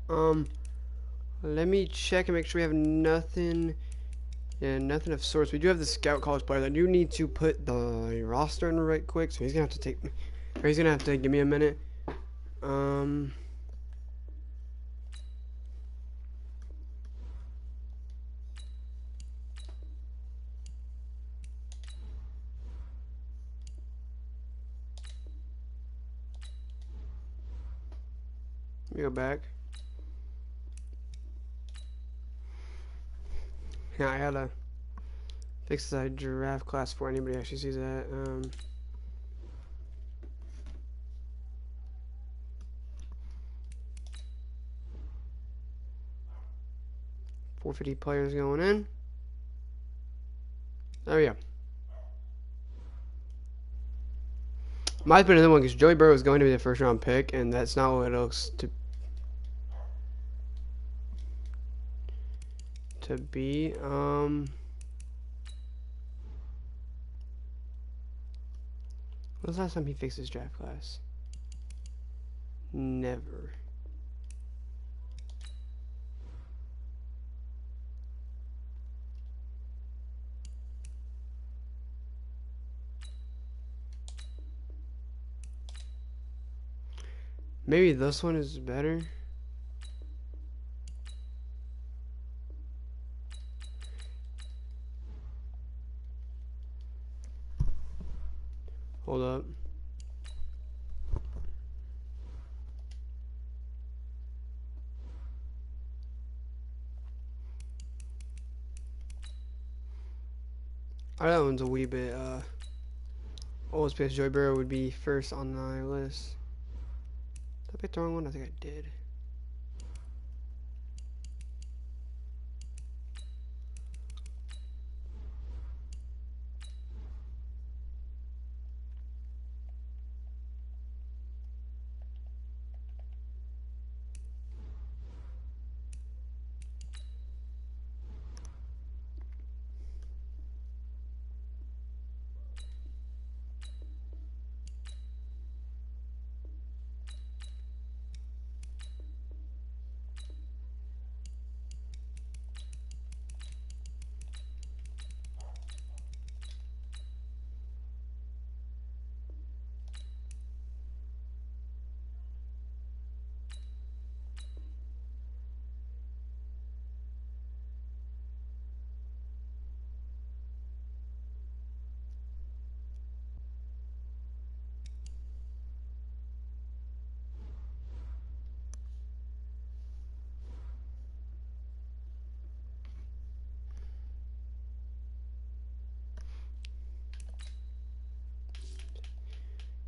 Um, let me check and make sure we have nothing. Yeah, nothing of sorts. We do have the scout college players. I do need to put the roster in right quick, so he's gonna have to take. Or he's gonna have to give me a minute. Um. Let me go back. Yeah, I gotta fix the giraffe class before anybody actually sees that. 450 players going in. There we go. Might have been another one because Joey Burrow is going to be the first round pick, and that's not what it looks to be. When's the last time he fixed his draft class? Never. Maybe this one is better. Hold up. That one's a wee bit almost because Joey Burrow would be first on my list. Did I pick the wrong one? I think I did.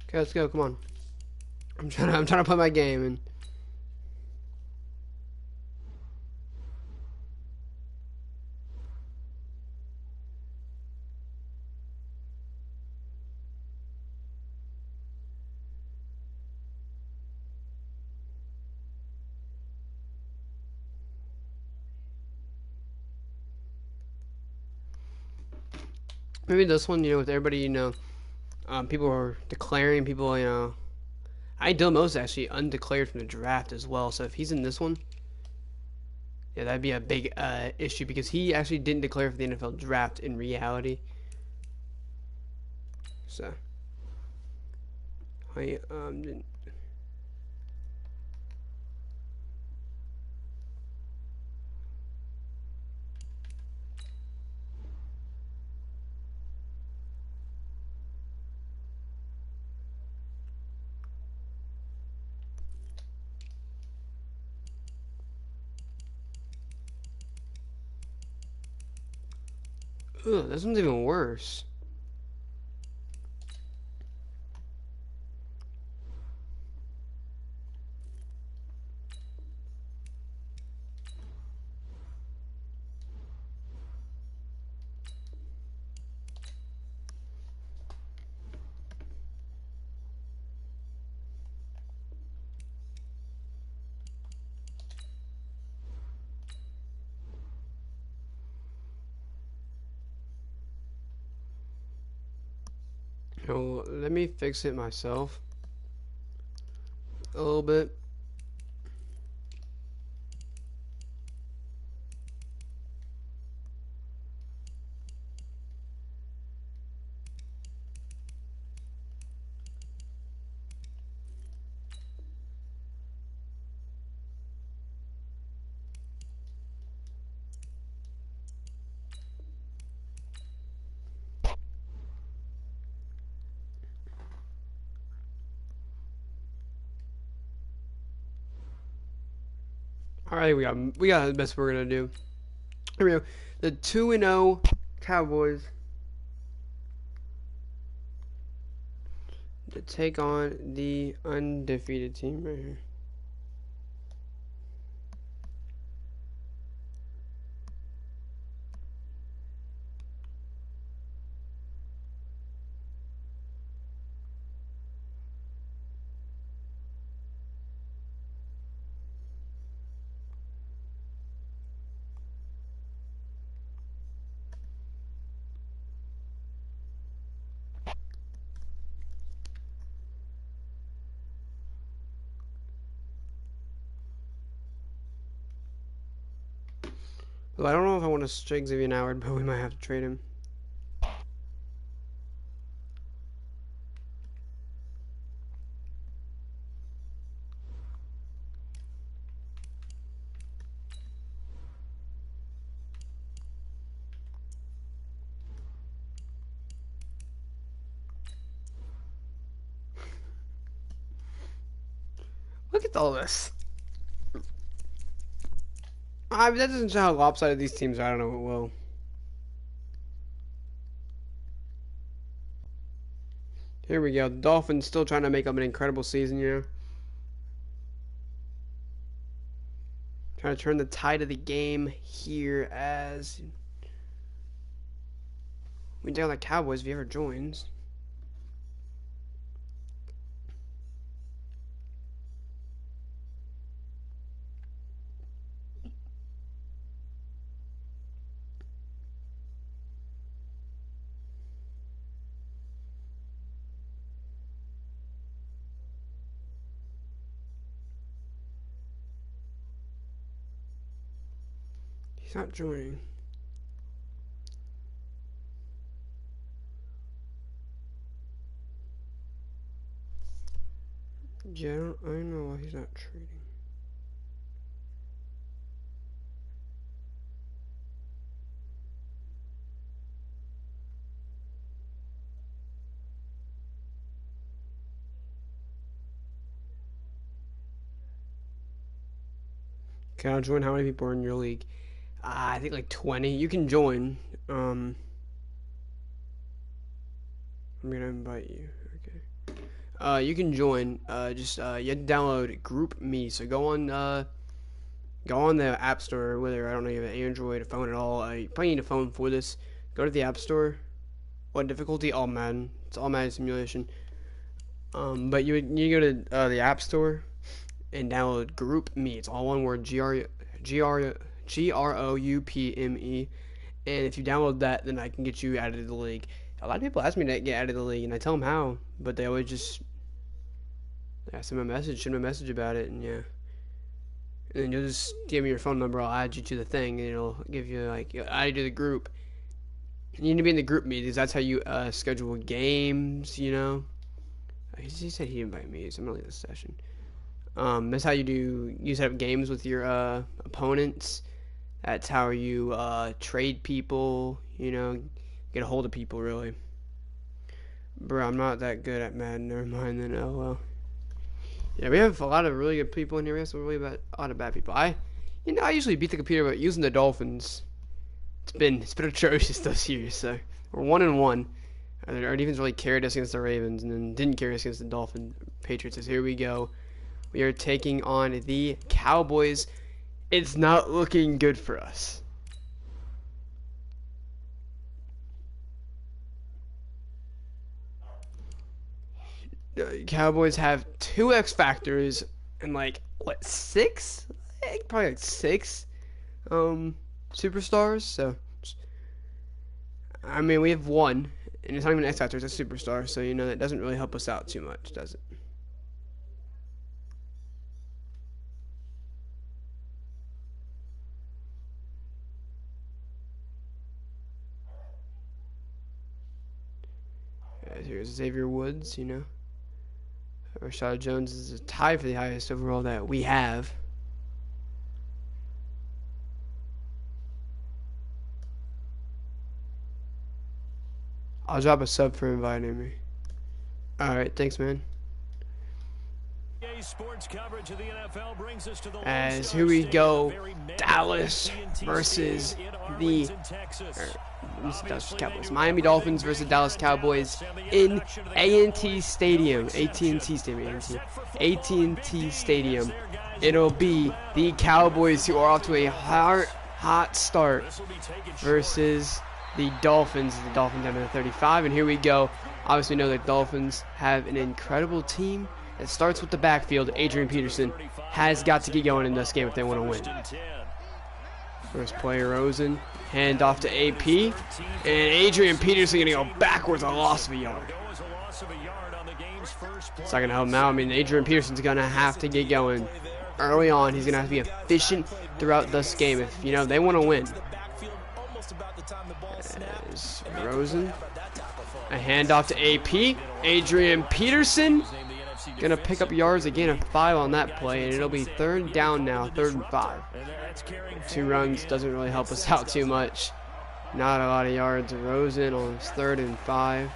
Okay, let's go. Come on. I'm trying to play my game and maybe this one, with everybody, people are declaring people, I Dylan Moses actually undeclared from the draft as well. So if he's in this one, yeah, that'd be a big issue because he actually didn't declare for the NFL draft in reality. So I didn't. Ugh, this one's even worse. So let me fix it myself a little bit. All right, we got the best we're gonna do. Here we go. The 2-0 Cowboys to take on the undefeated team right here. Well, I don't know if I want to strike Xavier Howard, but we might have to trade him. Look at all this. That doesn't show how lopsided these teams are. I don't know what will. Here we go. The Dolphins still trying to make up an incredible season, you know. Trying to turn the tide of the game here as we take on the Cowboys if he ever joins. He's not joining. Yeah, I don't know why he's not trading. Can I join? How many people are in your league? I think like 20. You can join. I'm gonna invite you. Okay. You can join. Just you have to download Group Me. So go on the App Store. Whether I don't know if you have an Android, a phone at all. You probably need a phone for this. Go to the App Store. What difficulty? All Madden. It's all Madden simulation. But you go to the App Store and download Group Me. It's all one word. GROUPME. And if you download that, then I can get you added to the league. A lot of people ask me to get added to the league, and I tell them how, but they always just send me a message about it, and yeah. And then you'll just give me your phone number. I'll add you to the thing, and it'll give you like add you to the group. And you need to be in the group meetings. That's how you schedule games. You know. He said he'd invite me, so I'm gonna leave this session. That's how you set up games with your opponents. That's how you trade people, you know, get a hold of people, really. Bro, I'm not that good at Madden. Never mind then. Oh, well. Yeah, we have a lot of really good people in here. We have some really a lot of bad people. I usually beat the computer, but using the Dolphins, it's been atrocious this year. So we're 1-1. Our defense really carried us against the Ravens, and then didn't carry us against the Dolphin Patriots. So here we go. We are taking on the Cowboys. It's not looking good for us. The Cowboys have 2 X Factors and like what 6? Probably like 6 superstars. So I mean we have 1, and it's not even an X Factor, it's a superstar. So you know that doesn't really help us out too much, does it? Here's Xavier Woods, you know. Rashad Jones is a tie for the highest overall that we have. I'll drop a sub for inviting me. Alright, thanks, man. As here we go, Dallas versus the Cowboys. Miami Dolphins versus Dallas Cowboys in A&T Stadium. AT&T Stadium. AT&T Stadium. It'll be the Cowboys, who are off to a hot start, versus the Dolphins. The Dolphins have a 35, and here we go. Obviously, we know the Dolphins have an incredible team that starts with the backfield. Adrian Peterson has got to get going in this game if they want to win. First play, Rosen. Hand off to AP. And Adrian Peterson going to go backwards, a loss of a yard. It's not going to help him out. I mean, Adrian Peterson's going to have to get going early on. He's going to have to be efficient throughout this game if, you know, they want to win. There's Rosen. A handoff to AP. Adrian Peterson gonna pick up yards again, a 5 on that play, and it'll be 3rd down now, 3rd and 5. 2 runs doesn't really help us out too much. Not a lot of yards. Rosen on 3rd and 5.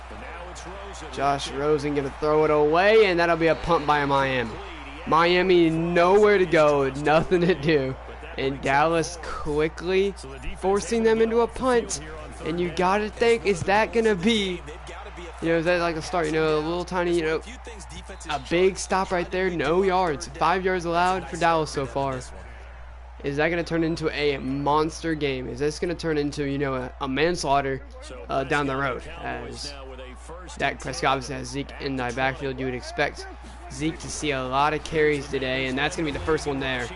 Josh Rosen gonna throw it away, and that'll be a punt by Miami. Miami nowhere to go, nothing to do, and Dallas quickly forcing them into a punt. And you gotta think, is that gonna be, you know, is that like a start? You know, a little tiny, you know, a big stop right there, no yards, 5 yards allowed for Dallas so far. Is that gonna turn into a monster game? Is this gonna turn into, you know, a manslaughter down the road? As Dak Prescott obviously has Zeke in the backfield, you would expect Zeke to see a lot of carries today, and that's going to be the first one there.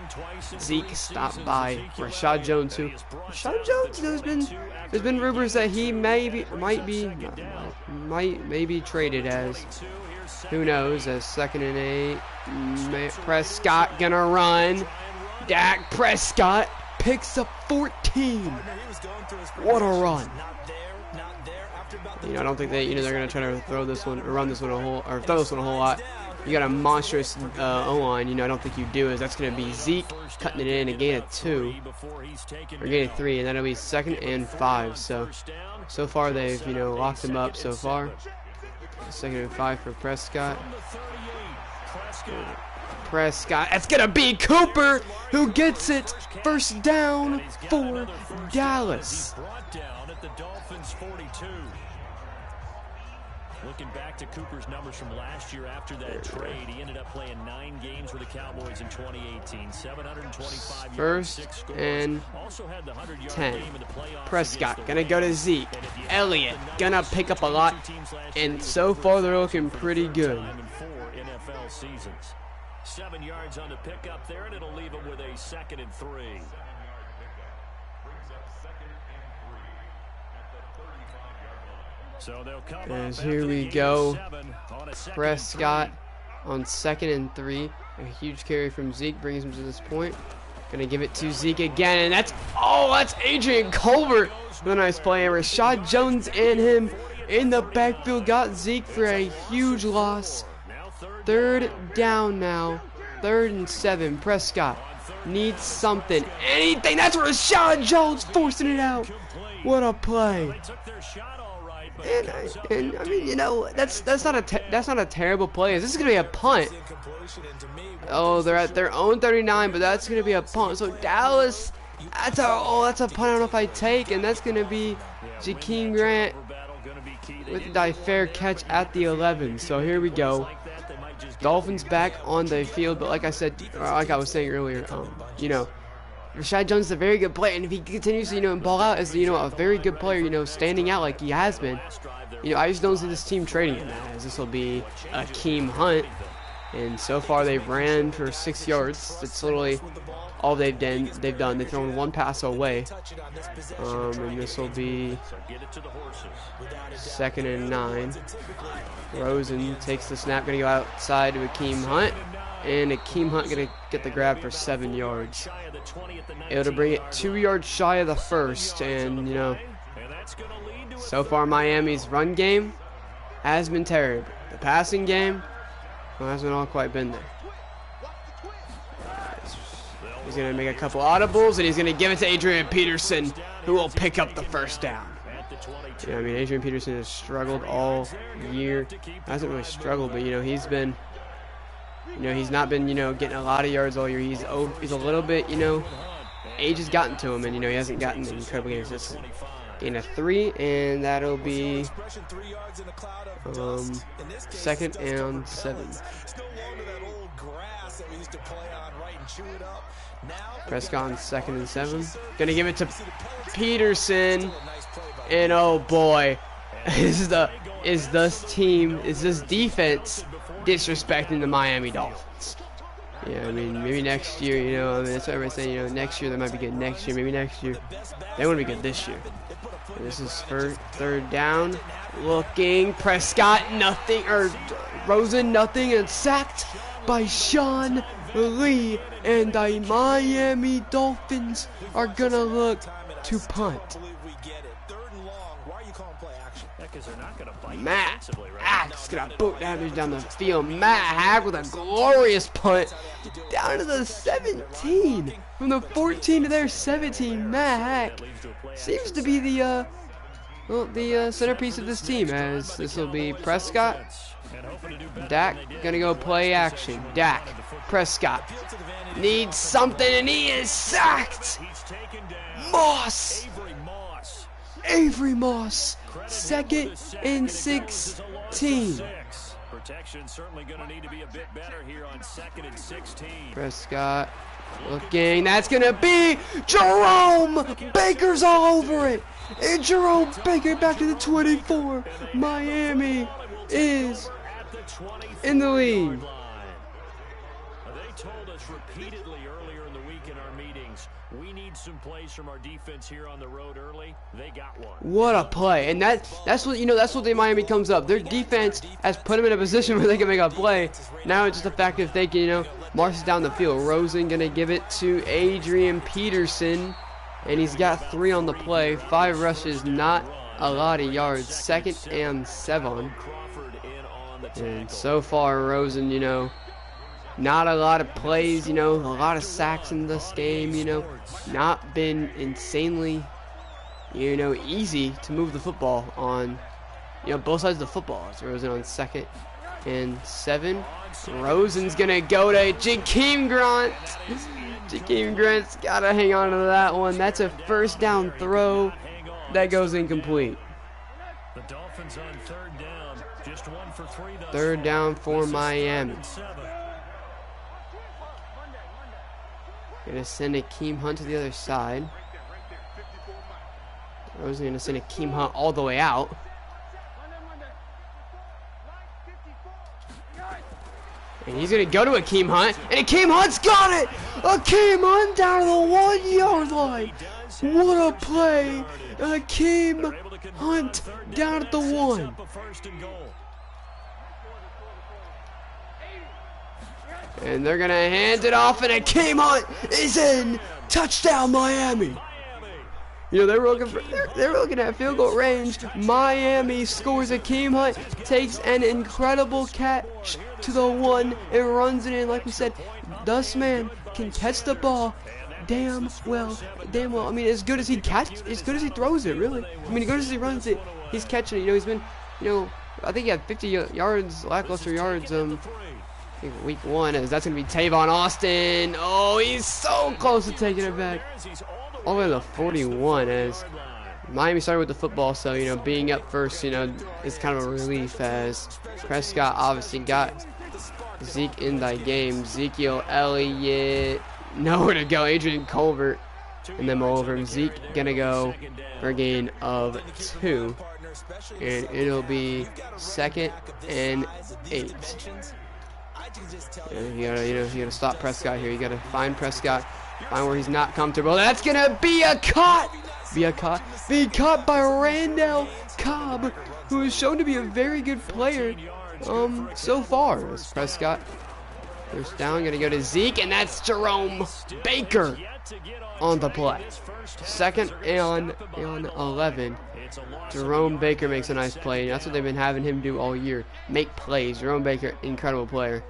Zeke stopped by Rashad Jones, who Rashad Jones, there's been rumors that he might be traded, as who knows, as 2nd and 8. Prescott gonna run. Dak Prescott picks up 14. What a run. You know, I don't think they, you know, they're gonna try to throw this one or run this one a whole, or throw this one a whole lot. You got a monstrous O-line, you know, I don't think you do, is that's going to be Zeke cutting it in, a gain of 2, or gain of 3, and that'll be 2nd and 5. So far they've, you know, locked him up so far. 2nd and 5 for Prescott. That's going to be Cooper who gets it. 1st down for Dallas. Looking back to Cooper's numbers from last year after that trade, he ended up playing 9 games with the Cowboys in 2018. 725 yards, 6 scores. And also had the 100-yard 10. game in the playoffs. Prescott gonna go to Zeke. Elliott gonna pick up a lot, and so far they're looking pretty good. NFL seasons. 7 yards on the pickup there, and it'll leave him with a 2nd and 3. So they'll come as here we go, Prescott on 2nd and 3. A huge carry from Zeke brings him to this point. Gonna give it to Zeke again, and that's Adrian Colbert with a nice play. And Rashad Jones and him in the backfield got Zeke for a huge loss. 3rd down now, 3rd and 7. Prescott needs something, anything. That's Rashad Jones forcing it out. What a play! And I mean, you know, that's not a terrible play. This is gonna be a punt. Oh, they're at their own 39, but that's gonna be a punt. So Dallas, that's a punt. I don't know if I take, and that's gonna be Jakeem Grant with the fair catch at the 11. So here we go. Dolphins back on the field, but like I said, like I was saying earlier, you know, Rashad Jones is a very good player, and if he continues to, you know, ball out as, you know, a very good player, you know, standing out like he has been, you know, I just don't see this team trading him, as this will be Akeem Hunt, and so far they've ran for 6 yards. That's literally all they've done. They've thrown 1 pass away, and this will be 2nd and 9. Rosen takes the snap, gonna go outside to Akeem Hunt. And Akeem Hunt gonna get the grab for 7 yards. It'll bring it 2 yards shy of the 1st, and you know, so far Miami's run game has been terrible. The passing game hasn't all quite been there. He's gonna make a couple audibles, and he's gonna give it to Adrian Peterson, who will pick up the 1st down. Yeah, I mean, Adrian Peterson has struggled all year. Hasn't really struggled, but you know, he's been You know, he's not been, you know, getting a lot of yards all year. He's a little bit, you know, age has gotten to him, and you know he hasn't gotten incredibly consistent. Gain a 3, and that'll be 2nd and 7. Prescott on 2nd and 7. Gonna give it to Peterson, and oh boy, is this defense disrespecting the Miami Dolphins? Yeah, I mean, maybe next year, you know, I mean, that's what everybody's saying, you know, next year they might be good next year, maybe next year. They want to be good this year. And this is for 3rd down. Looking, Prescott, nothing, or Rosen, nothing, and sacked by Sean Lee. And the Miami Dolphins are going to look to punt. Matt Hack's gonna boot damage down the field. Matt Hack with a glorious punt down to the 17. From the 14 to their 17, Matt Hack seems to be the centerpiece of this team, as this will be Prescott. Dak gonna go play action. Dak, Prescott needs something, and he is sacked. Moss. Avery Moss, 2nd and 16. Protection certainly going to need to be a bit better here on 2nd and 16. Prescott looking, that's going to be Jerome Baker's all over it. And Jerome Baker back to the 24. Miami is in the lead. They told us repeatedly earlier in the week in our meetings, we need some plays from our defense here on the road early. They got one. What a play. And that's what, you know, that's what the Miami comes up. Their defense has put them in a position where they can make a play. Now it's just the fact if they can, you know, march down the field. Rosen going to give it to Adrian Peterson. And he's got 3 on the play. 5 rushes, not a lot of yards. 2nd and 7. And so far, Rosen, you know, not a lot of plays, you know, a lot of sacks in this game, you know, not been insanely, you know, easy to move the football on, you know, both sides of the football. It's Rosen on 2nd and 7. Rosen's gonna go to Jakeem Grant. Jakeem Grant's gotta hang on to that one. That's a 1st down throw that goes incomplete. The Dolphins on 3rd down, just 1 for 3. 3rd down for Miami. Gonna send Akeem Hunt to the other side. Rosen gonna send Akeem Hunt all the way out. And he's gonna go to Akeem Hunt, and Akeem Hunt's got it! Akeem Hunt down to the 1-yard line! What a play! Akeem Hunt down at the 1. And they're going to hand it off, and Akeem Hunt is in. Touchdown, Miami. You know, they were looking at field goal range. Miami scores. Akeem Hunt takes an incredible catch to the 1 and runs it in. Like we said, this man can catch the ball damn well. I mean, as good as he throws it, really. I mean, as good as he runs it, he's catching it. You know, he's been, you know, I think he had 50 yards, lackluster yards, I think week 1, as that's going to be Tavon Austin. Oh, he's so close to taking it back. All the way to the 41, as Miami started with the football, so, you know, being up first, you know, is kind of a relief, as Prescott obviously got Zeke in the game. Ezekiel Elliott, nowhere to go. Adrian Colbert, and then over him. Zeke going to go for a gain of 2, and it'll be 2nd and 8. You gotta stop Prescott here. You gotta find Prescott, find where he's not comfortable. That's gonna be a cut. Be caught by Randall Cobb, who is shown to be a very good player, so far. As Prescott, 1st down, gonna go to Zeke, and that's Jerome Baker on the play. 2nd and 11. Jerome Baker makes a nice play. That's what they've been having him do all year. Make plays. Jerome Baker, incredible player.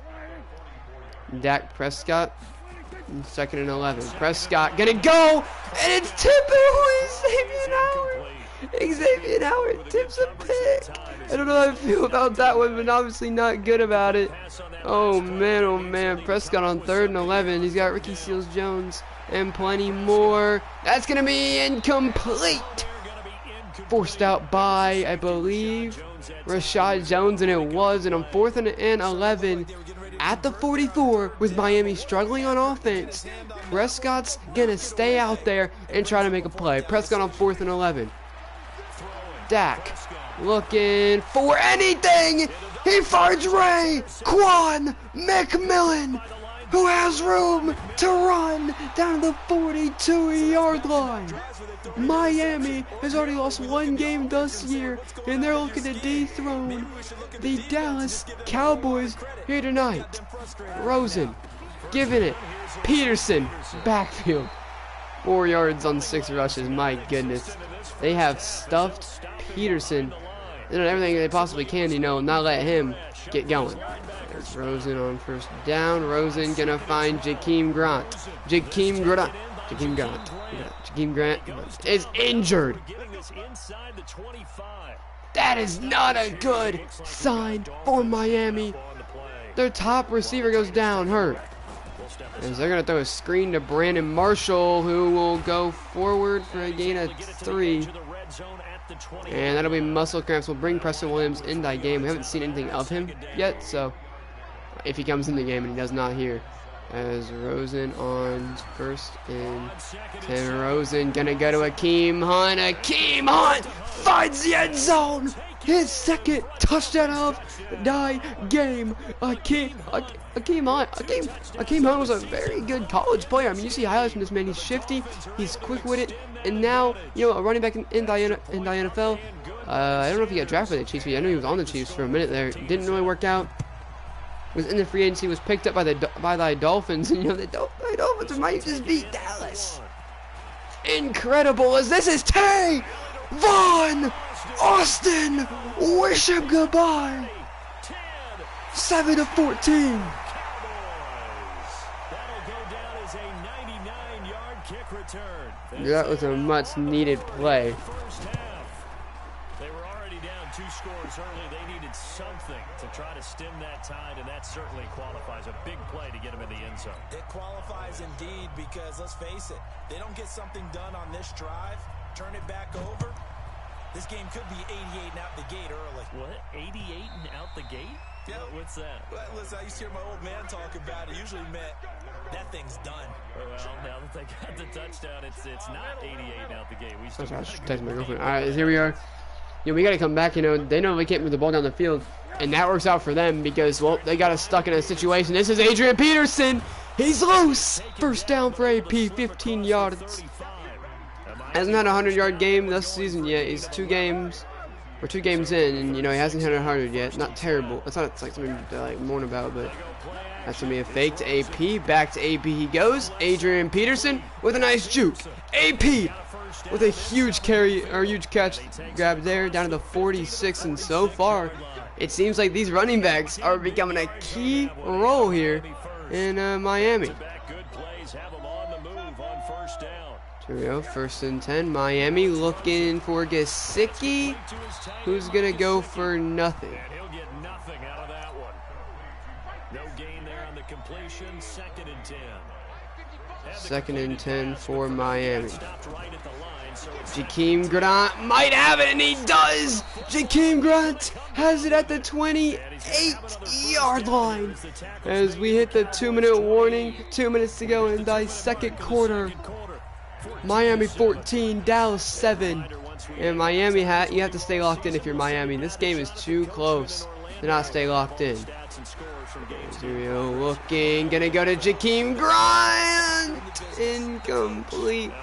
Dak Prescott, 2nd and 11. Prescott gonna go, and it's tipping away. Xavier Howard tips a pick. I don't know how I feel about that one, but obviously not good about it. Oh man, Prescott on 3rd and 11. He's got Ricky Seals-Jones and plenty more. That's going to be incomplete. Forced out by, I believe, Rashad Jones, and it was. And on 4th and 11 at the 44 with Miami struggling on offense, Prescott's going to stay out there and try to make a play. Prescott on 4th and 11. Dak looking for anything. He finds Ray Quan McMillan, who has room to run down the 42-yard line. Miami has already lost 1 game this year, and they're looking to dethrone the Dallas Cowboys here tonight. Rosen giving it. Peterson, backfield. 4 yards on 6 rushes. My goodness. They have stuffed Peterson. They're doing everything they possibly can, not let him get going. There's Rosen on 1st down. Rosen gonna find Jakeem Grant. Jakeem Grant is injured. That is not a good sign for Miami. Their top receiver goes down, hurt. As they're going to throw a screen to Brandon Marshall, who will go forward for a gain of 3. And that'll be muscle cramps. Will bring Preston Williams in that game. We haven't seen anything of him yet, so if he comes in the game and he does not here. As Rosen on 1st and 10. Rosen gonna go to Akeem Hunt. Akeem Hunt finds the end zone. His 2nd touchdown of the game. Akeem Hunt was a very good college player. I mean, you see highlights from this man. He's shifty, he's quick-witted, and now, a running back in the NFL. I don't know if he got drafted by the Chiefs, but I know he was on the Chiefs for a minute there. Didn't really work out. Was in the free agency, was picked up by the Dolphins, and the Dolphins might just beat Dallas. Incredible, as this is Von Austin. Wish him goodbye. 7-14. That was a much-needed play. They were already down 2 scores early. They needed something to try to stem that tide, and that certainly qualifies. A big play to get them in the end zone. It qualifies indeed, because let's face it, they don't get something done on this drive, turn it back over, this game could be 88 and out the gate early. What? 88 and out the gate? Yeah. What's that? Well, listen, I used to hear my old man talk about it. Usually meant that thing's done. Well, now that they got the touchdown, it's not 88 and out the gate. We still text my girlfriend. All right, here we are. We got to come back. They know they can't move the ball down the field, and that works out for them because, well, they got us stuck in a situation. This is Adrian Peterson. He's loose. 1st down for AP, 15 yards. Hasn't had a 100-yard game this season yet. He's 2 games in, and he hasn't hit 100 yet. Not terrible. It's like something to mourn about, but that's gonna be a fake to AP. Back to AP he goes. Adrian Peterson with a nice juke. AP with a huge catch grab there down to the 46, and so far it seems like these running backs are becoming a key role here in Miami. Here we go, 1st and 10. Miami looking for Gesicki, who's gonna go for nothing. And he'll get nothing out of that one. No gain there on the completion. 2nd and 10. 2nd and 10 for Miami. Jakeem Grant might have it, and he does. Jakeem Grant has it at the 28-yard line as we hit the 2-minute warning. 2 minutes to go in the 2nd quarter. Miami 14, Dallas 7. And Miami, you have to stay locked in if you're Miami. This game is too close to not stay locked in. Zero looking, gonna go to Jakeem Grant. Incomplete.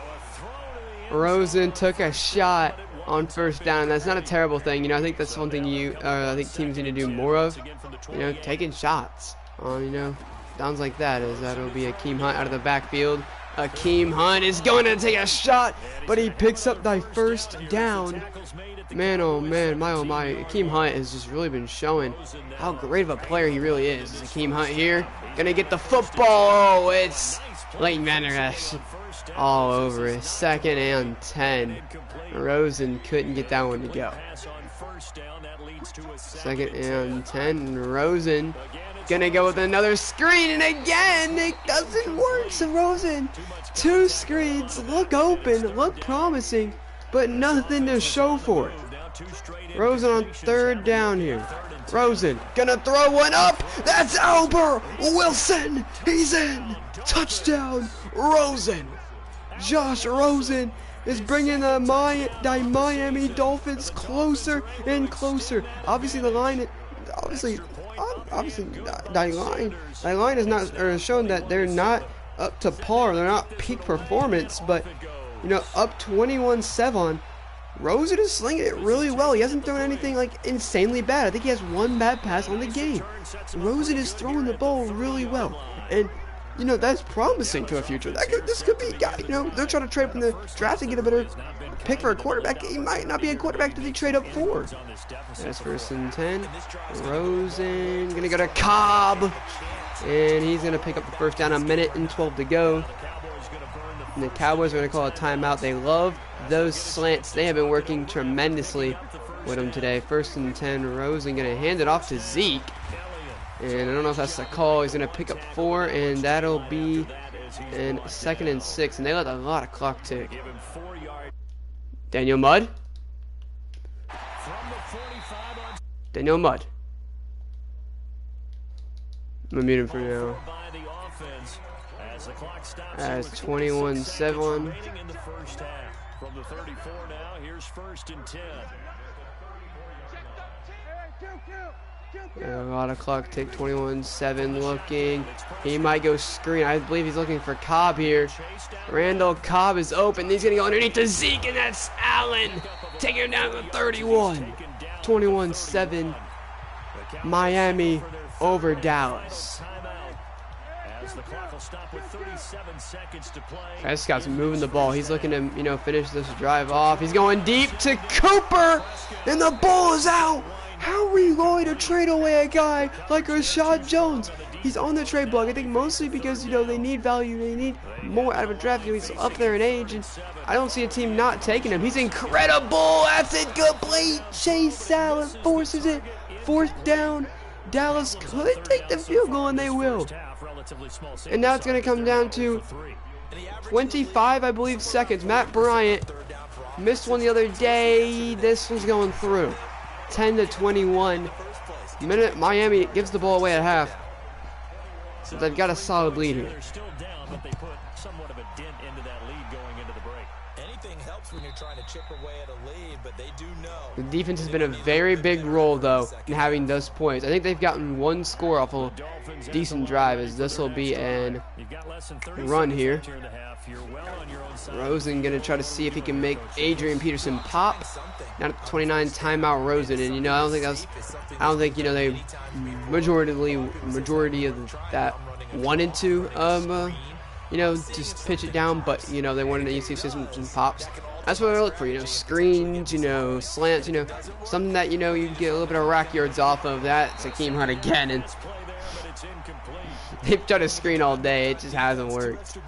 Rosen took a shot on 1st down. That's not a terrible thing. I think that's one thing I think teams need to do more of. Taking shots on downs like that. That'll be Akeem Hunt out of the backfield. Akeem Hunt is going to take a shot, but he picks up the 1st down. Man, oh man, my oh my. Akeem Hunt has just really been showing how great of a player he really is. Akeem Hunt here, gonna get the football. Oh, it's Leighton Vander Esch all over it. 2nd and 10. Rosen couldn't get that one to go. 2nd and 10. Rosen gonna go with another screen, and again it doesn't work. So Rosen, 2 screens, look open, look promising, but nothing to show for it. Rosen on 3rd down here. Rosen gonna throw one up. That's Albert Wilson. He's in. Touchdown, Rosen. Josh Rosen is bringing the Miami Dolphins closer and closer. Obviously, the line, obviously, that line is not, or shown that they're not up to par. They're not peak performance, but you know, up 21-7. Rosen is slinging it really well. He hasn't thrown anything like insanely bad. I think he has 1 bad pass on the game. Rosen is throwing the ball really well, and you know, that's promising to a future. This could be a guy, you know, they're trying to trade from the draft to get a better pick for a quarterback. He might not be a quarterback that they trade up for. That's 1st and 10. Rosen gonna go to Cobb, and he's gonna pick up the 1st down. 1:12 to go. And the Cowboys are gonna call a timeout. They love those slants. They have been working tremendously with them today. 1st and 10. Rosen gonna hand it off to Zeke. And I don't know if that's the call. He's going to pick up 4, and that'll be in 2nd and 6. And they let a lot of clock tick. Daniel Mudd. Daniel Mudd. I'm going to mute him for now. As 21-7. From the 34 now, here's 1st and 10. A lot of clock tick. 21-7 looking. He might go screen. I believe he's looking for Cobb here. Randall Cobb is open. He's going to go underneath to Zeke, and that's Allen. Taking him down to 31. 21-7. Miami over Dallas. Prescott's moving the ball. He's looking to, you know, finish this drive off. He's going deep to Cooper, and the ball is out. How are we going to trade away a guy like Rashad Jones? He's on the trade block, I think mostly because, you know, they need value. They need more out of a draft. You know, he's up there in age, and I don't see a team not taking him. He's incredible. That's incomplete. Chase Allen forces it. 4th down. Dallas could take the field goal, and they will. And now it's going to come down to 25, I believe, seconds. Matt Bryant missed one the other day. This one's going through. 10-21. Miami gives the ball away at half. So they've got a solid lead here. Somewhat of a dent into that lead going into the break. Anything helps when you're trying to chip away at a lead, but they do know. The defense has been a very big role, though, in having those points. I think they've gotten 1 score off a decent drive, as this will be an run here. Rosen going to try to see if he can make Adrian Peterson pop. Now at 29, timeout Rosen, and you know, I don't think you know, they majority of that wanted to you know, just pitch it down, but you know, they wanted to see some pops. That's what I look for, you know, screens, you know, slants, you know, something that, you know, you can get a little bit of rack yards off of. That's Akeem Hunt again, and they've tried to screen all day. It just hasn't worked.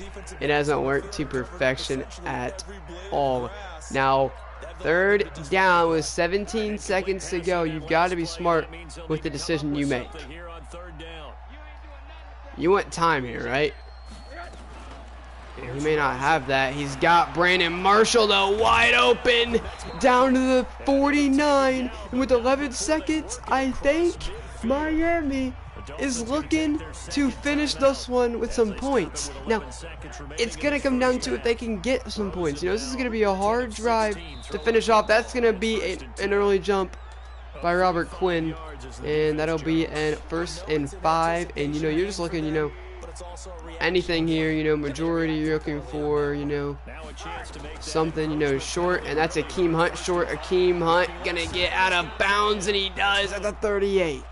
It hasn't worked to perfection at all. Now, 3rd down with 17 seconds to go. You've got to be smart with the decision you make. You want time here, right? He may not have that. He's got Brandon Marshall, though, wide open down to the 49. And with 11 seconds, I think Miami is looking to finish this one with some points. Now, it's going to come down to if they can get some points. You know, this is going to be a hard drive to finish off. That's going to be an early jump by Robert Quinn. And that'll be a 1st and 5. And, you know, you're just looking, you know, anything here, you know, majority you're looking for, you know, something, you know, short, and that's Akeem Hunt short. Akeem Hunt gonna get out of bounds, and he does at the 38.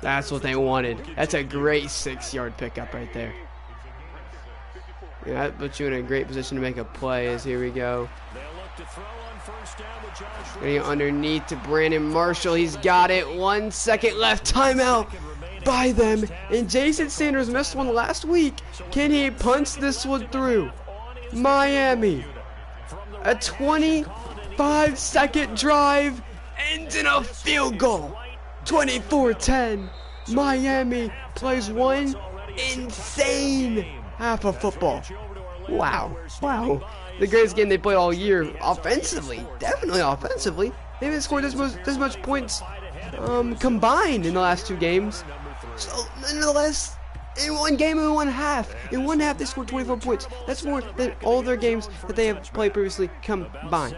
That's what they wanted. That's a great 6-yard pickup right there. Yeah, that puts you in a great position to make a play. As here we go. Getting underneath to Brandon Marshall. He's got it. 1 second left. Timeout. by them. And Jason Sanders missed one last week. Can he punch this one through? Miami. A 25-second drive ends in a field goal. 24-10. Miami plays one insane half of football. Wow. Wow. The greatest game they played all year offensively. Definitely offensively. They haven't scored this much points combined in the last 2 games. So, nonetheless, in one game and one half. In one half, they scored 24 points. That's more than all their games that they have played previously combined.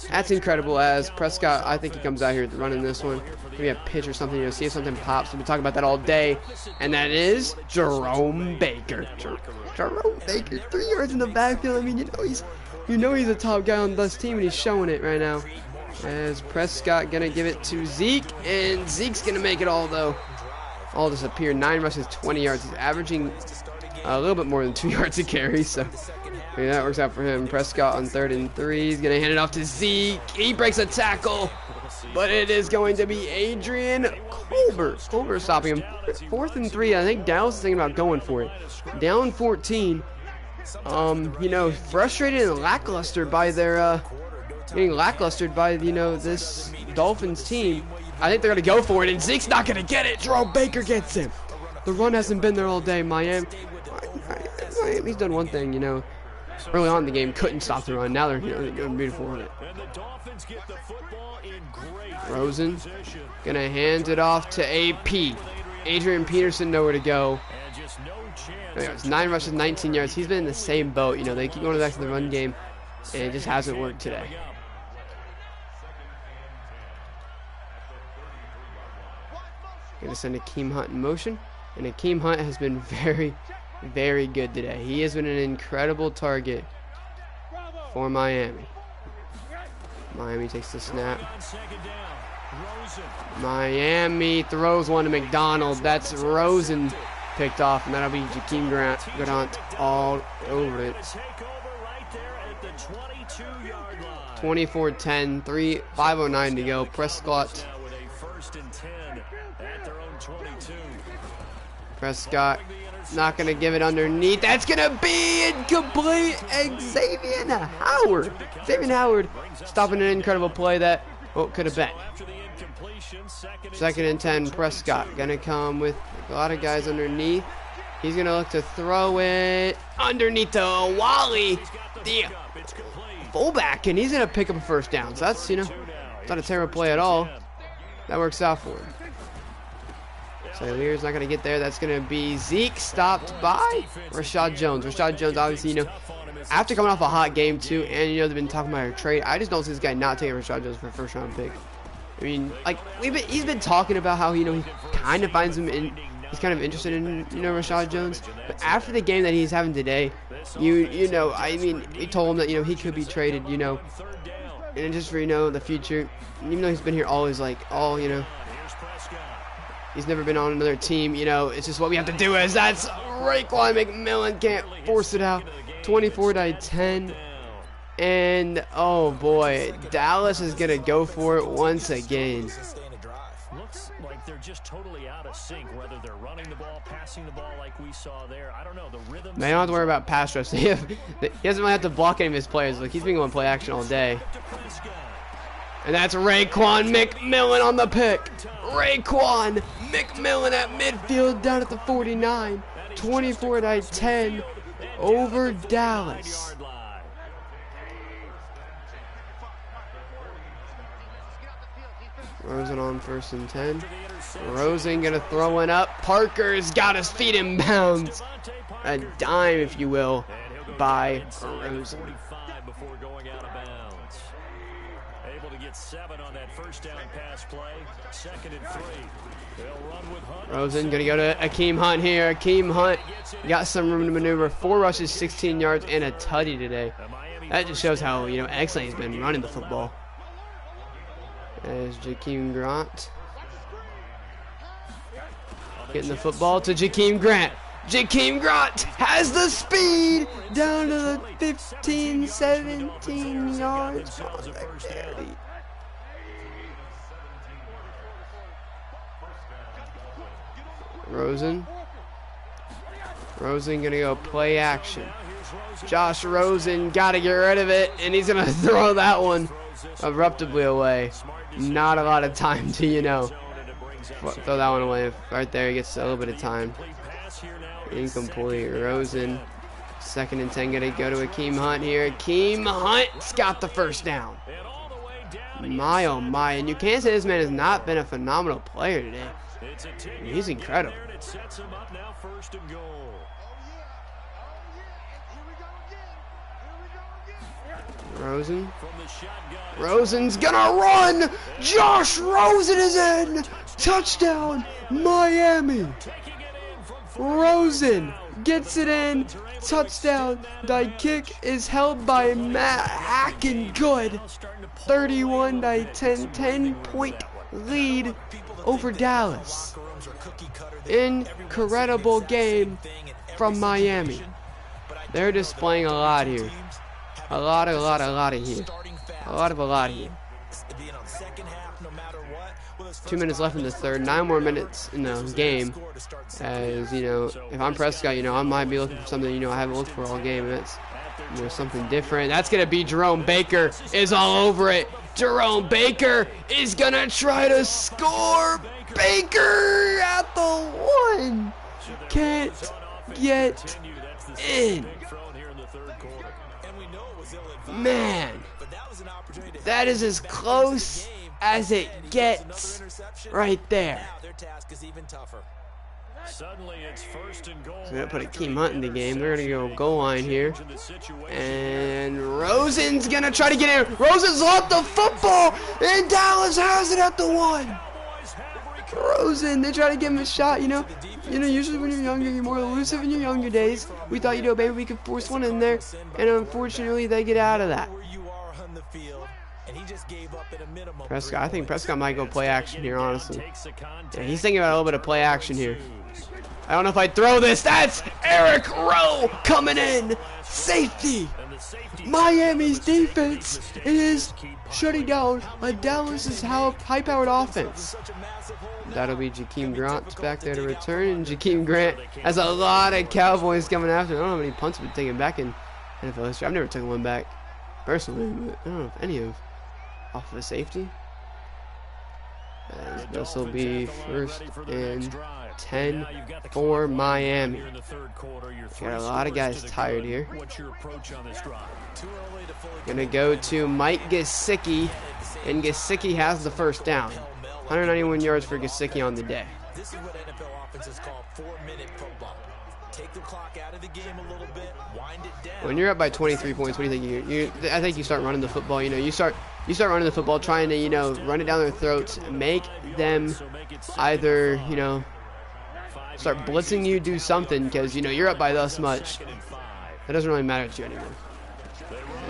That's incredible. As Prescott, I think he comes out here running this one. Maybe a pitch or something, see if something pops. We've been talking about that all day. And that is Jerome Baker. Jerome Baker, 3 yards in the backfield. I mean, you know he's a top guy on this team, and he's showing it right now. As Prescott gonna give it to Zeke, and Zeke's gonna make it all though. All disappear. 9 rushes, 20 yards. He's averaging a little bit more than 2 yards a carry, so I mean, that works out for him. Prescott on 3rd and 3. He's gonna hand it off to Zeke. He breaks a tackle, but it is going to be Adrian Colbert. Colbert stopping him. 4th and 3. I think Dallas is thinking about going for it. Down 14. Frustrated and lackluster by their getting lacklustered by this Dolphins team. I think they're gonna go for it, and Zeke's not gonna get it. Jerome Baker gets him. The run hasn't been there all day. Miami's done one thing, early on in the game, couldn't stop the run. Now they're doing beautiful on it. Rosen gonna hand it off to AP. Adrian Peterson nowhere to go. It's 9 rushes, 19 yards. He's been in the same boat. They keep going back to the run game, and it just hasn't worked today. Gonna send Akeem Hunt in motion, and Akeem Hunt has been very, very good today. He has been an incredible target for Miami. Miami takes the snap. Miami throws one to McDonald. That's Rosen picked off, and that'll be Jakeem Grant all over it. 24-10, 5:09 to go. Prescott not going to give it underneath. That's going to be incomplete. Xavier Howard stopping an incredible play that could have been. 2nd and 10. Prescott going to come with a lot of guys underneath. He's going to look to throw it underneath to Wally, the fullback, and he's going to pick up a 1st down. So that's, not a terrible play at all. That works out for him. So Lear's not going to get there. That's going to be Zeke, stopped by Rashad Jones. Rashad Jones, obviously, after coming off a hot game, too, and, they've been talking about a trade. I just don't see this guy not taking Rashad Jones for a 1st-round pick. I mean, he's been talking about how, he kind of finds him in, he's kind of interested in, Rashad Jones. But after the game that he's having today, he told him that, he could be traded, and just for, the future, even though he's been here always, he's never been on another team, it's just what we have to do as that's Raekwon McMillan can't force it out. 24-10. And, oh boy, Dallas is going to go for it once again. Looks like they're just totally out of sync, whether they're running the ball, passing the ball like we saw there. I don't know, the rhythm. They don't have to worry about pass rush. He doesn't really have to block any of his players. He's been going play action all day. And that's Raekwon McMillan on the pick. Raekwon McMillan at midfield down at the 49. 24-10 over Dallas. Rosen on 1st and 10. Rosen gonna throw one up. Parker's got his feet in bounds. A dime, if you will, by Rosen. Before going out of bounds. Able to get 7 on that 1st down pass play. 2nd and 3. They'll run with Hunt. Rosen gonna go to Akeem Hunt here. Akeem Hunt got some room to maneuver. 4 rushes, 16 yards, and a tutty today. That just shows how excellent he's been running the football. As Jakeem Grant getting the football to Jakeem Grant. Jakeem Grant has the speed down to the 15, 17 yards. Rosen. Rosen gonna go play action. Josh Rosen gotta get rid of it, and he's gonna throw that one abruptly away. Not a lot of time to, you know, throw that one away. Right there, he gets a little bit of time. Incomplete. Rosen. 2nd and 10, gonna go to Akeem Hunt here. Akeem Hunt's got the first down. My oh my, and you can't say this man has not been a phenomenal player today. He's incredible. Rosen. Rosen's gonna run. Josh Rosen is in. Touchdown, Miami. Rosen gets it in. Touchdown. The kick is held by Matt Hacken. Good. 31-10. 10-point lead over Dallas. Incredible game from Miami. They're displaying a lot here. A lot here. A lot here. 2 minutes left in the third. 9 more minutes in the game. As, you know, if I'm Prescott, you know, I might be looking for something, you know, I haven't looked for all game. That's, you know, something different. That's going to be Jerome Baker is all over it. Jerome Baker is going to try to score. Baker at the 1. Can't get in. Man, that is as close as it gets right there. So we're going to put Akeem Hunt in the game. They're going to go goal line here. And Rosen's going to try to get in. Rosen's lost the football, and Dallas has it at the 1. Rosen, they try to give him a shot, you know. Usually when you're younger, you're more elusive in your younger days. We thought, you know, maybe we could force one in there, and unfortunately they get out of that. Prescott, I think Prescott might go play action here, honestly. Yeah, he's thinking about a little bit of play action here. I don't know if I throw this. That's Eric Rowe coming in. Safety. Miami's defense is shutting down a Dallas's high-powered offense. That'll be Jakeem Grant back there to return, and Jakeem Grant has a lot of Cowboys coming after him. I don't know how many punts have been taken back in NFL history. I've never taken one back personally, but I don't know if any of off of a safety. This will be 1st and 10 for Miami. Got a lot of guys tired here. Gonna go to Mike Gesicki, and Gesicki has the first down. 191 yards for Gesicki on the day. This is what NFL offenses call 4-minute football. Take the clock out of the game a little bit, wind it down. When you're up by 23 points, what do you think? I think you start running the football. You know, you start running the football, trying to, you know, run it down their throats, make them either, you know, start blitzing you, do something, because, you know, you're up by this much. That doesn't really matter to you anymore.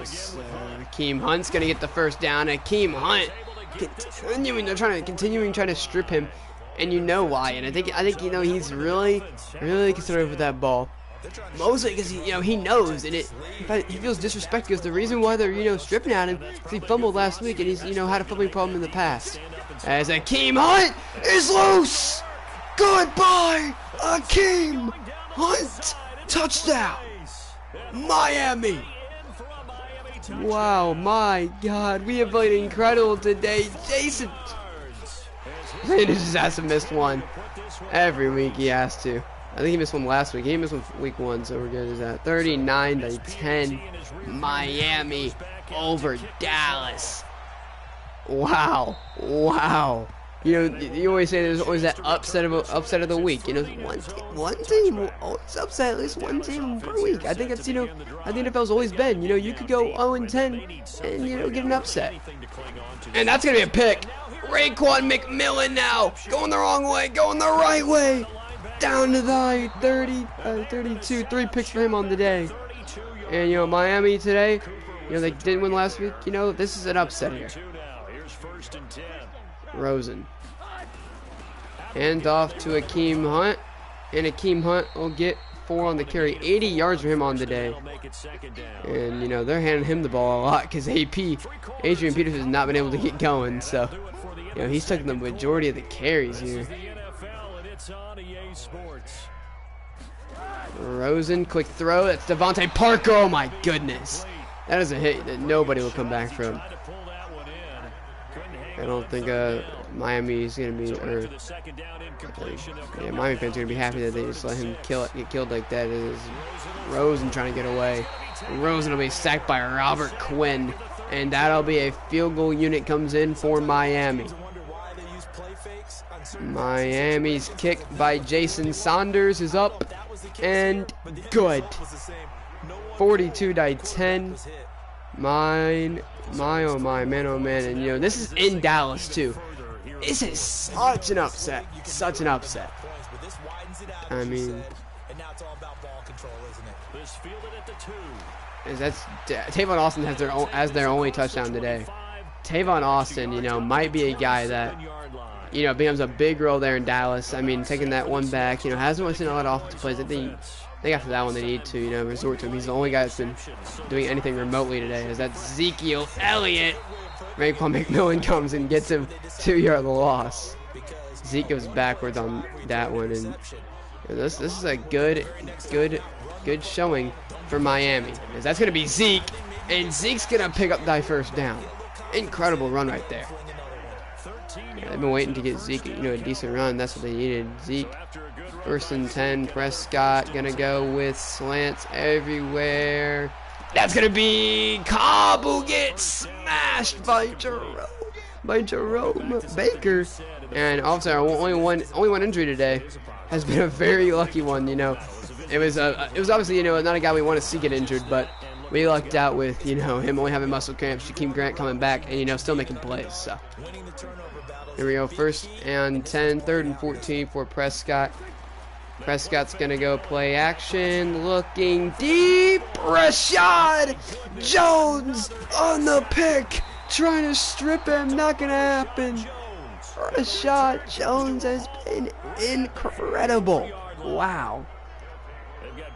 Akeem Hunt's gonna get the first down. Akeem Hunt continuing trying to strip him, and you know why. And I think you know, he's really conservative with that ball, mostly because he knows, and he feels disrespect, because the reason why they're, you know, stripping at him is he fumbled last week, and he's, you know, had a fumbling problem in the past. As Akeem Hunt is loose. Goodbye, Akeem Hunt. Touchdown, Miami. Wow, my God, we have played incredible today. Jason just has to miss one every week. He has to. I think he missed one last week. He missed one week 1, so we're good as that. 39-10, Miami over Dallas. Wow. You know, you always say there's always that upset of the week. You know, one team will always upset at least one team per week. I think that's, you know, I think NFL's always been. You know, you could go 0-10 and, you know, get an upset. And that's gonna be a pick. Raekwon McMillan now going the wrong way, going the right way, down to the 32. 3 picks for him on the day. And, you know, Miami today, you know, they didn't win last week. You know, this is an upset here. Rosen. Hand off to Akeem Hunt, and Akeem Hunt will get 4 on the carry. 80 yards for him on the day. And, you know, they're handing him the ball a lot, because Adrian Peterson has not been able to get going. So, you know, he's taking the majority of the carries here. Rosen, quick throw. That's Devontae Parker. Oh my goodness. That is a hit that nobody will come back from. I don't think Miami is going to be, or yeah, Miami fans are going to be happy that they just let him get killed like that. It is Rosen trying to get away. Rosen will be sacked by Robert Quinn, and that'll be a field goal unit comes in for Miami. Miami's kick by Jason Saunders is up and good. 42-10. My oh my, man oh man, and you know this is in Dallas too. This is such an upset, such an upset. I mean, that's Tavon Austin has their only touchdown today. Tavon Austin, you know, might be a guy that, you know, becomes a big role there in Dallas. I mean, taking that one back, you know, hasn't really seen a lot of offensive plays. I think after that one they need to, you know, resort to him. He's the only guy that's been doing anything remotely today. Is that Ezekiel Elliott? Raekwon McMillan comes and gets him 2-yard loss. Zeke goes backwards on that one, and this is a good showing for Miami. As that's gonna be Zeke, and Zeke's gonna pick up that first down. Incredible run right there. Yeah, they've been waiting to get Zeke, you know, a decent run. That's what they needed. Zeke. 1st and 10. Prescott gonna go with slants everywhere. That's gonna be Cobb, who gets smashed by Jerome Baker. And also, only one injury today has been a very lucky one. You know, it was obviously, you know, not a guy we want to see get injured, but we lucked out with, you know, him only having muscle cramps, Shaquem Grant coming back, and, you know, still making plays. So here we go. 1st and 10. 3rd and 14 for Prescott. Prescott's going to go play action, looking deep. Rashad Jones on the pick, trying to strip him. Not going to happen. Rashad Jones has been incredible. Wow.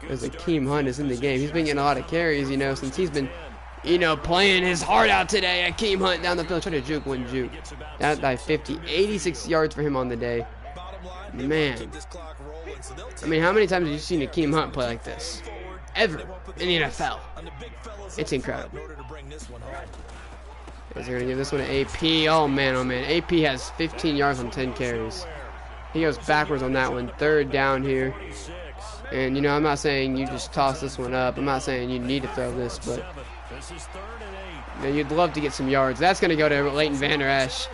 As Akeem Hunt is in the game. He's been getting a lot of carries, you know, since he's been, you know, playing his heart out today. Akeem Hunt down the field, trying to juke one juke. Down by 50. 86 yards for him on the day. Man. I mean, how many times have you seen Akeem Hunt play like this? Ever in the NFL. It's incredible. They're going to give this one to AP. Oh, man, oh, man. AP has 15 yards on 10 carries. He goes backwards on that one. 3rd down here. And, you know, I'm not saying you just toss this one up. I'm not saying you need to throw this, but you know, you'd love to get some yards. That's going to go to Leighton Vander Esch.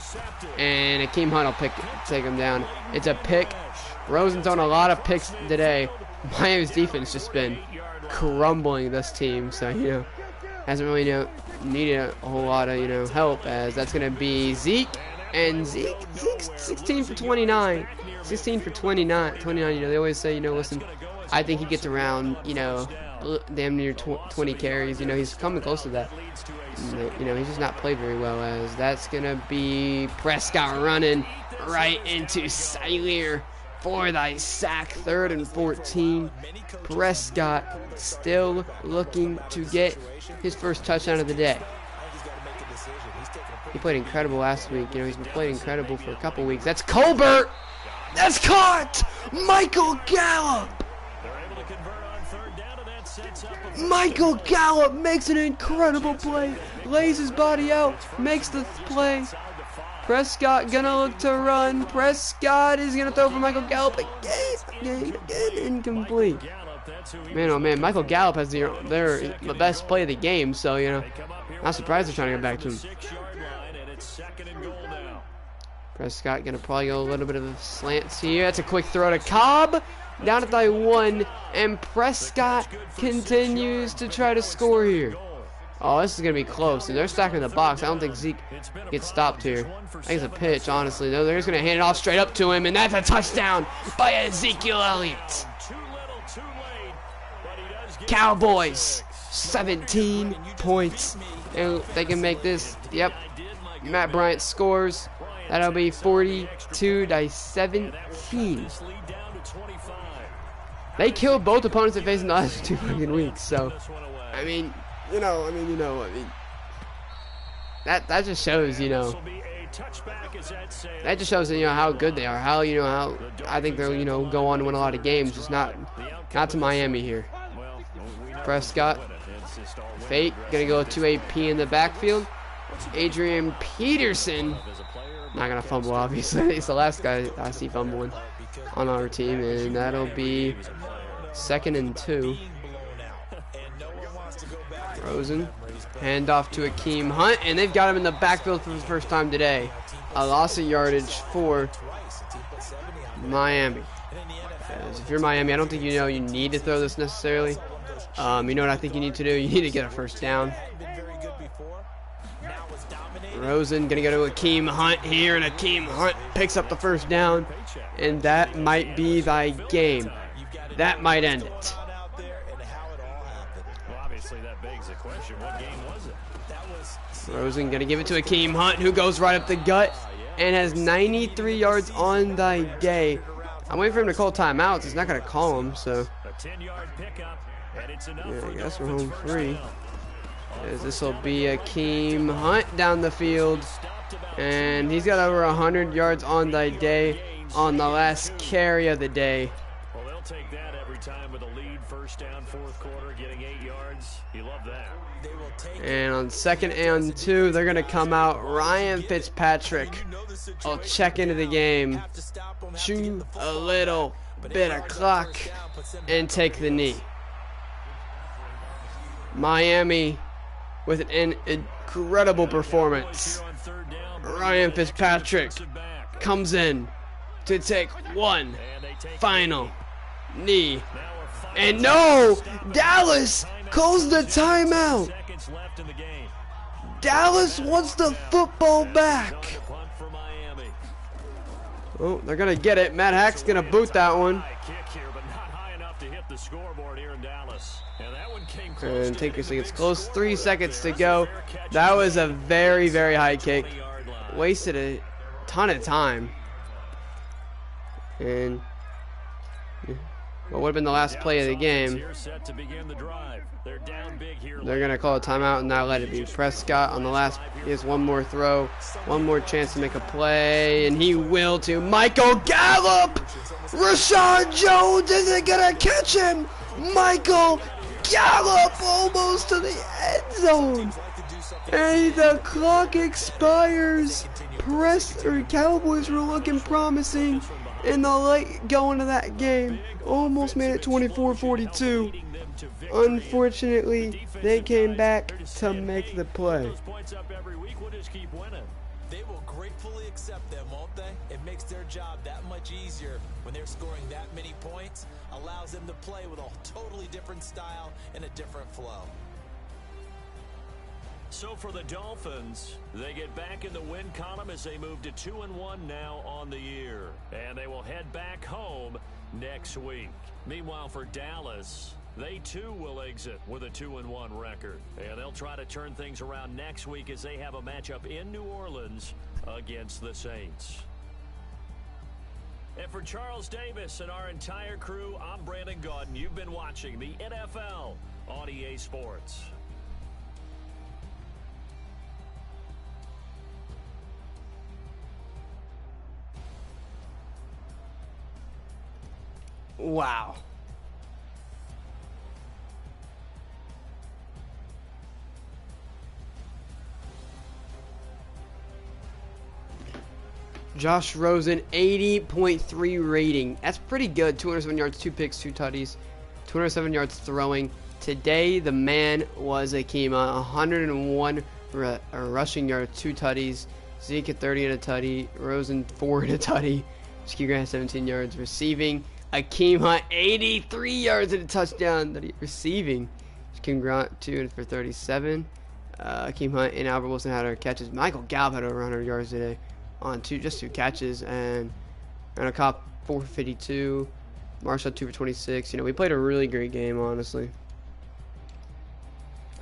And Akeem Hunt will take him down. It's a pick. Rosen's on a lot of picks today. Miami's defense just been crumbling this team, so, you know, hasn't really, you know, needed a whole lot of, you know, help, as that's going to be Zeke. And Zeke's 16 for 29. 16 for 29. You know, they always say, you know, listen, I think he gets around, you know, damn near 20 carries. You know, he's coming close to that. You know, he's just not played very well, as that's going to be Prescott running right into Siler for the sack. 3rd and 14. Prescott still looking to get his first touchdown of the day. He played incredible last week. You know, he's been playing incredible for a couple weeks. That's Colbert! That's caught! Michael Gallup! Michael Gallup makes an incredible play. Lays his body out. Makes the play. Prescott gonna look to run. Prescott is gonna throw for Michael Gallup again, incomplete. Man, oh man, Michael Gallup has the best play of the game, so, you know, not surprised they're trying to get back to him. Prescott gonna probably go a little bit of a slants here. That's a quick throw to Cobb, down at the 1, and Prescott continues to try to score here. Oh, this is going to be close, and they're stacking the box. I don't think Zeke gets stopped here. I think it's a pitch, honestly. They're just going to hand it off straight up to him, and that's a touchdown by Ezekiel Elliott. Cowboys, 17 points, and they can make this. Yep, Matt Bryant scores. That'll be 42-17. They killed both opponents they faced in the last 2 fucking weeks, so, I mean, that just shows, you know, touchback is at Sales. That just shows how good they are. How how I think they'll go on to win a lot of games. Just not to Miami here. Prescott, fake, gonna go to AP in the backfield. Adrian Peterson, not gonna fumble obviously. He's the last guy I see fumbling on our team, and that'll be 2nd and 2. Rosen, hand off to Akeem Hunt, and they've got him in the backfield for the first time today. A loss of yardage for Miami. If you're Miami, I don't think you need to throw this necessarily. You know what I think you need to do? You need to get a first down. Rosen gonna go to Akeem Hunt here, and Akeem Hunt picks up the first down, and that might be thy game. That might end it. That begs the question, what game was it? Rosen gonna give it to Akeem Hunt, who goes right up the gut and has 93 yards on the day. I'm waiting for him to call timeouts. He's not gonna call them, so yeah, I guess we're home free. This will be Akeem Hunt down the field, and he's got over 100 yards on the day on the last carry of the day. Well, they'll take that every time with a lead, first down, 4th quarter, getting 8 yards. You love that. And on 2nd and 2, they're going to come out. Ryan Fitzpatrick will check into the game, chew a little bit of clock, and take the knee. Miami with an incredible performance. Ryan Fitzpatrick comes in to take one final knee. And no! Dallas calls the timeout. Dallas wants the football back. Oh, they're going to get it. Matt Hack's going to boot that one. And take your seconds close. 3 seconds to go. That was a very, very high kick. Wasted a ton of time. And what would have been the last play of the game. They're going to call a timeout and not let it be. Prescott on the last. He has one more throw. One more chance to make a play. And he will to Michael Gallup. Rashad Jones isn't going to catch him. Michael Gallup almost to the end zone. And the clock expires. Cowboys were looking promising in the late going to that game. Almost made it 24-42. Unfortunately, they came back to make the play. They will gratefully accept them, won't they? It makes their job that much easier when they're scoring that many points. Allows them to play with a totally different style and a different flow. So for the Dolphins, they get back in the win column as they move to 2-1 now on the year. And they will head back home next week. Meanwhile, for Dallas, they too will exit with a 2-1 record. And they'll try to turn things around next week as they have a matchup in New Orleans against the Saints. And for Charles Davis and our entire crew, I'm Brandon Gaudin. You've been watching the NFL on EA Sports. Wow. Josh Rosen, 80.3 rating. That's pretty good. 207 yards, 2 picks, 2 tutties. 207 yards throwing. Today, the man was Akima. 101 rushing yards, 2 tutties. Zeke at 30 and a tutty. Rosen, 4 and a tutty. Shaquille Grant, 17 yards receiving. Akeem Hunt, 83 yards and a touchdown that he receiving. Shaquille Grant, 2 for 37. Akeem Hunt and Albert Wilson had our catches. Michael Gallup had over 100 yards today on just 2 catches. And Randall Cobb, 4 for 52. Marshall, 2 for 26. We played a really great game, honestly.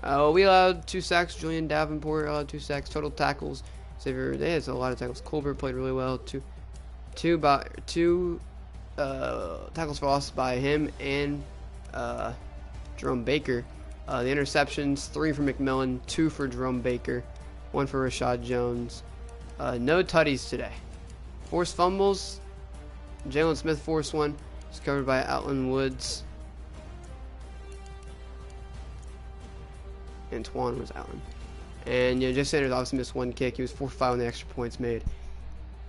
We allowed 2 sacks. Julian Davenport allowed 2 sacks. Total tackles. Xavier, they had a lot of tackles. Colbert played really well. Two tackles for loss by him and Jerome Baker. The interceptions, 3 for McMillan, 2 for Jerome Baker, 1 for Rashad Jones. No tutties today. Forced fumbles. Jalen Smith forced one. It's covered by Outland Woods. Antoine was Outland. And Jeff Sanders obviously missed one kick. He was 4-5 on the extra points made.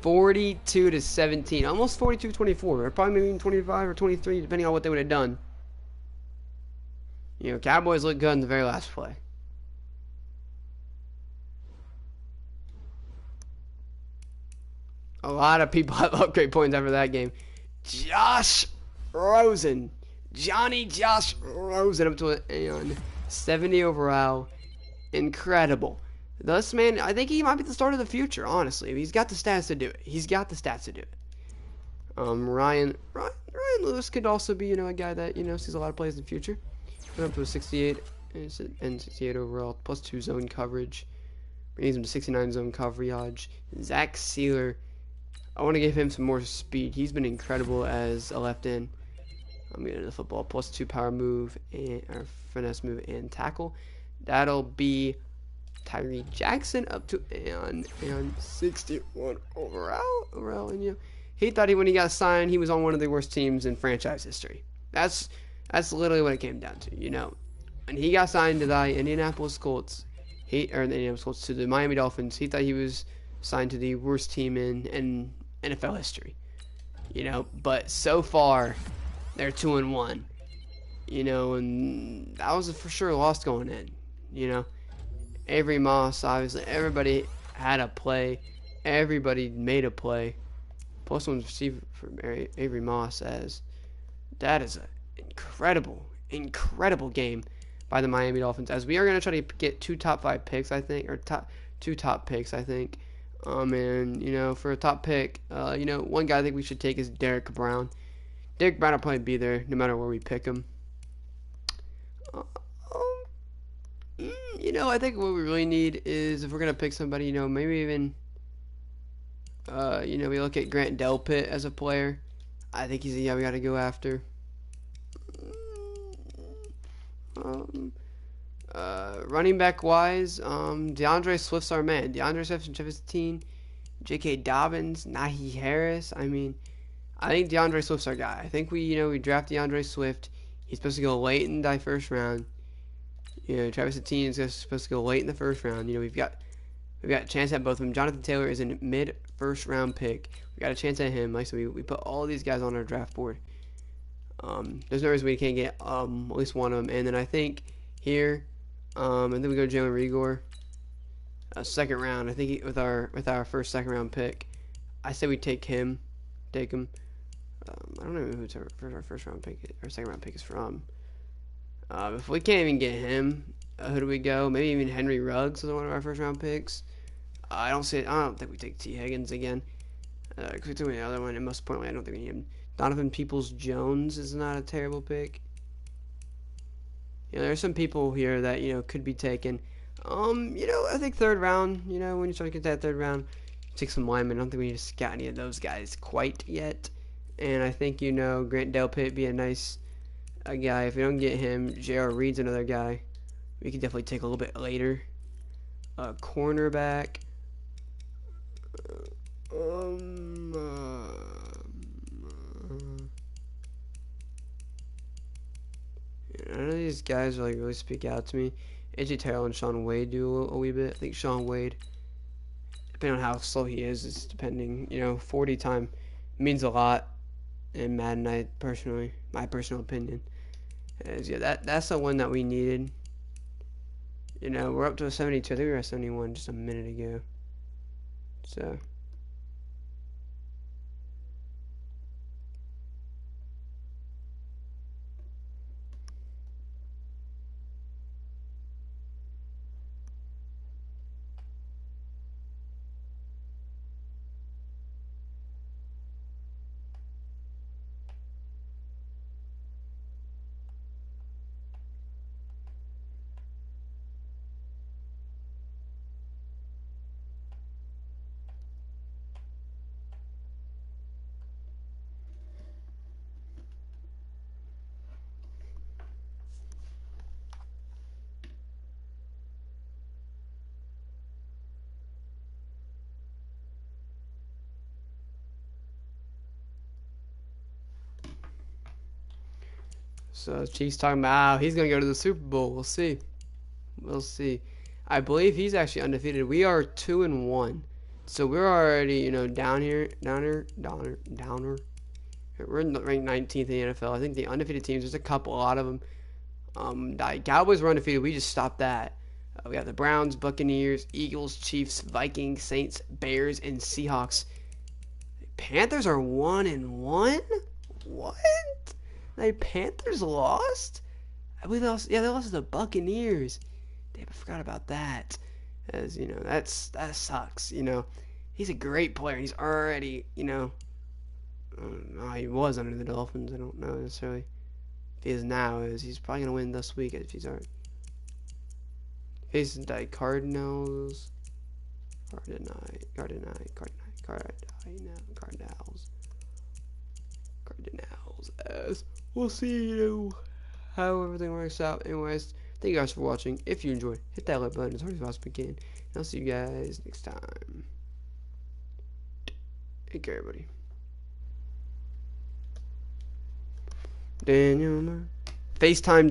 42-17. Almost 42-24. Or probably maybe even 25 or 23, depending on what they would have done. Cowboys looked good in the very last play. A lot of people have upgrade points after that game. Josh Rosen. Josh Rosen up to a 70 overall. Incredible. This man, I think he might be the start of the future, honestly. He's got the stats to do it. Ryan Lewis could also be, a guy that, sees a lot of plays in the future. Went up to a 68 and 68 overall, plus 2 zone coverage. Brings him to 69 zone coverage. Zach Sealer, I want to give him some more speed. He's been incredible as a left end. I'm getting the football, plus 2 power move and or finesse move and tackle. That'll be Tyree Jackson up to and 61 overall. And he thought when he got signed, he was on one of the worst teams in franchise history. That's literally what it came down to. When he got signed to the Indianapolis Colts, to the Miami Dolphins, he thought he was signed to the worst team in NFL history. But so far they're 2-1. And that was for sure a loss going in. Avery Moss, obviously, everybody had a play. Everybody made a play. Plus one receiver for Avery Moss, as that is an incredible game by the Miami Dolphins. As we are going to try to get 2 top 5 picks, I think, or 2 top picks, I think. And for a top pick, one guy I think we should take is Derek Brown. Derek Brown will probably be there no matter where we pick him. I think what we really need is, if we're gonna pick somebody, maybe even, we look at Grant Delpit as a player. I think he's a guy we got to go after. Running back wise, DeAndre Swift's our man. DeAndre Swift from 15, J.K. Dobbins, Najee Harris. I think DeAndre Swift's our guy. I think we draft DeAndre Swift. He's supposed to go late in the first round. Travis Etienne is supposed to go late in the first round. We've got a chance at both of them. Jonathan Taylor is a mid-first round pick. We got a chance at him. Like, so we put all these guys on our draft board. There's no reason we can't get at least one of them. And then I think here, and then we go Jalen Rigor, second round. I think with our first second round pick, I say we take him. I don't know who our first round pick or second round pick is from. If we can't even get him, who do we go? Maybe even Henry Ruggs is one of our first round picks. I don't think we take T. Higgins again. Because we took the other one, and most importantly, I don't think we need him. Donovan Peoples-Jones is not a terrible pick. There's some people here that could be taken. I think third round. When you start to get that third round, take some linemen. I don't think we need to scout any of those guys quite yet. And I think Grant Delpit be a nice guy. If we don't get him, J.R. Reed's another guy we could definitely take a little bit later. Cornerback. None of these guys really speak out to me. AJ Terrell and Sean Wade do a wee bit. I think Sean Wade, depending on how slow he is depending. 40 time means a lot in Madden. My personal opinion is that's the one that we needed. We're up to a 72. I think we were at 71 just a minute ago. So. So Chiefs talking about he's gonna go to the Super Bowl. We'll see. We'll see. I believe he's actually undefeated. We are 2-1, so we're already down here, downer. We're in ranked 19th in the NFL. I think the undefeated teams, there's a lot of them. Cowboys were undefeated. We just stopped that. We got the Browns, Buccaneers, Eagles, Chiefs, Vikings, Saints, Bears, and Seahawks. Panthers are 1-1. What? The Panthers lost? We lost. Yeah, they lost to the Buccaneers. Damn, I forgot about that. As that sucks. He's a great player. He's already he was under the Dolphins. I don't know necessarily if he is now. He's probably gonna win this week if he's already. Facing the Cardinals. Cardinals. As we'll see how everything works out. Anyways, thank you guys for watching. If you enjoyed, hit that like button as hard as possible can. And I'll see you guys next time. Take care, everybody. Daniel, FaceTime Daniel.